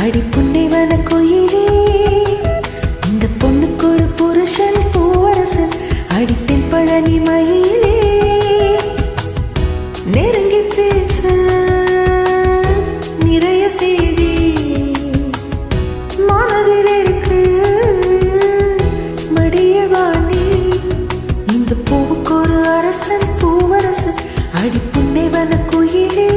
அடி புன்னைவன கோயிலே இந்த பொண்ணுக்கு ஒரு புருஷன் பூவரசன் அடித்தேன் பழனி மயிலே நெருங்கி பேச நிறைய செய்தி மனதில் இருக்கு மடிய வாணி இந்த பூவுக்கு ஒரு அரசன் பூவரசன் அடி புன்னைவன கோயிலே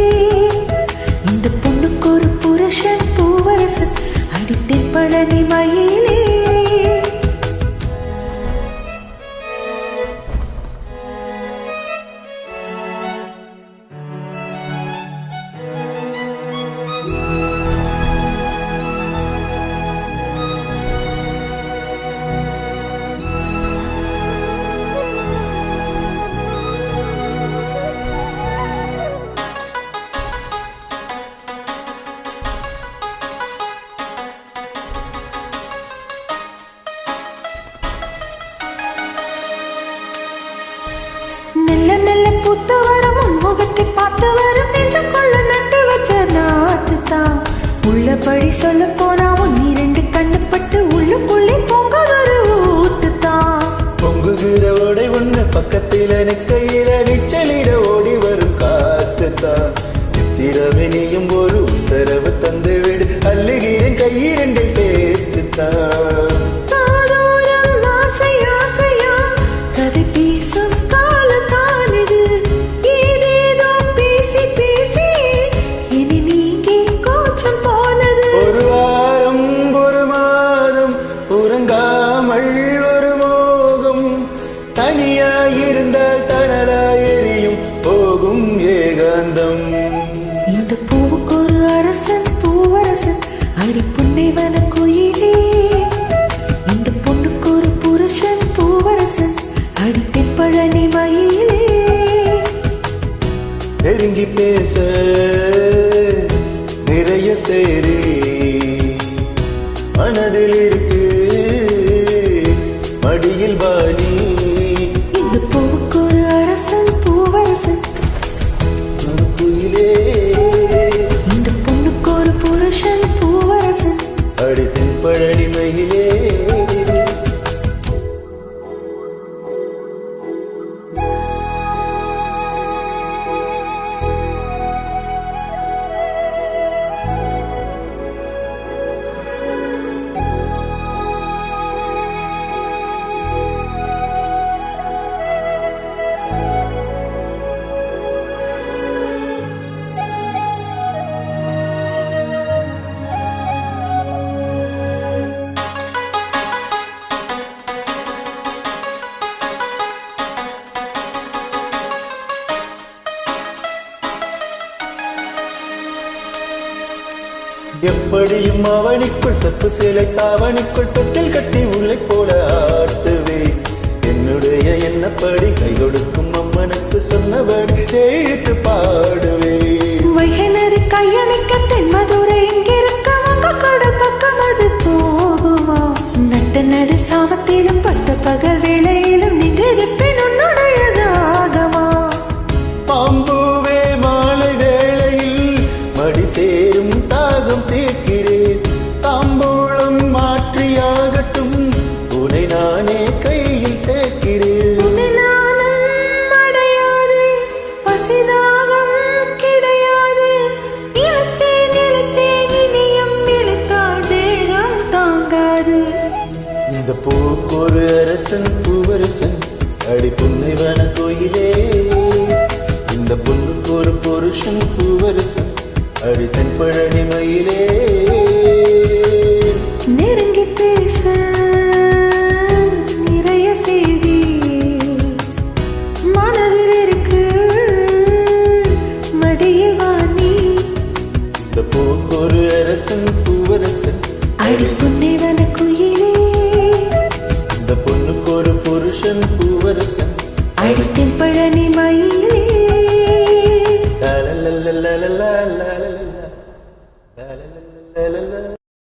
இந்த பொண்ணுக்கு ஒரு புருஷன் பூவரசன் அடித்தேன் பழனி மயிலே நல்ல நல்ல பூத்து வரும் முகத்தை பார்த்து வரும் நெஞ்சுக்குள்ள நட்டு வச்ச நாத்துதான் உள்ளபடி சொல்ல போனா ஒன்னு ரெண்டு கண்ணுப்பட்டு உள்ளுக்குள்ளே பொங்குதொரு ஊத்துதான் பொங்குகிற ஓடை ஒண்ணு பக்கத்தில நிக்கையில நிச்சலிட ஓடி வரும் காத்துதான் சித்திரவினியும் ஒரு உத்தரவு தந்து விடு அள்ளுகிறேன் கையிரண்டை சேர்த்துத்தான் தனியாயிருந்தால் தனலாயெறியும் போகும் ஏகாந்தம் இந்த பூவுக்கு ஒரு அரசன் பூவரசன் அடி புன்னைவன கோயிலே இந்த பொண்ணுக்கு ஒரு புருஷன் பூவரசன் அடித்தேன் பழனி மயிலே நெருங்கி பேச நிறைய சேரி மனதில் இருக்கு மடியில் வாணி இந்த பூவுக்கு ஒரு அரசன் பூவரசன் குயிலே இந்த பொண்ணுக்கு ஒரு புருஷன் பூவரசன் அடித்தேன் பழனி மயிலே எப்படியும் அவனுக்குள் செப்பு சேலை தாவணிக்குள் தொட்டில் கட்டி உள்ளே போல ஆட்டுவே என்னுடைய எண்ணப்படி கை கொடுக்கும் அம்மனுக்கு சொன்னபடி எழுத்து பாடுவே வைகனரி கையணிக்க தென்மதுரை இங்கிருக்க உங்க கடல் பக்கம் அது போகுமா நட்ட நடு சாமத்திலும் பட்ட பகல் வேளையிலும் நின்றிருப்பேன் உன்னுடைய தாகமா பாம்புவே மாலை வேளையில் மடி சேரும் தாகம் தீர்க்கிறேன் தாம்பூலம் மாற்றியாகட்டும் உன்னை நானே கையில் சேர்க்கிறேன் உன்னை நானும் அடையாது பசிதாகம் கிடையாது இழுத்தேன் இழுத்தேன் இனியும் இழுத்தால் தேகம் தாங்காது இந்த பூவுக்கு ஒரு அரசன் பூவரசன் அடி புன்னைவன கோயிலே இந்த பொண்ணுக்கு ஒரு புருஷன் பூவரசன் அடித்தன் பழனி மயிலே நெருங்கி பேச நிறைய செய்தி மனதில் இருக்கு மடியில் வாணி இந்த பூவுக்கு ஒரு அரசன் பூவரசன் அடி புன்னைவன கோயிலே இந்த பொண்ணுக்கு ஒரு புருஷன் பூவரசன் அடித்தேன் பழனி மயிலே la la la la la la la la la la la la la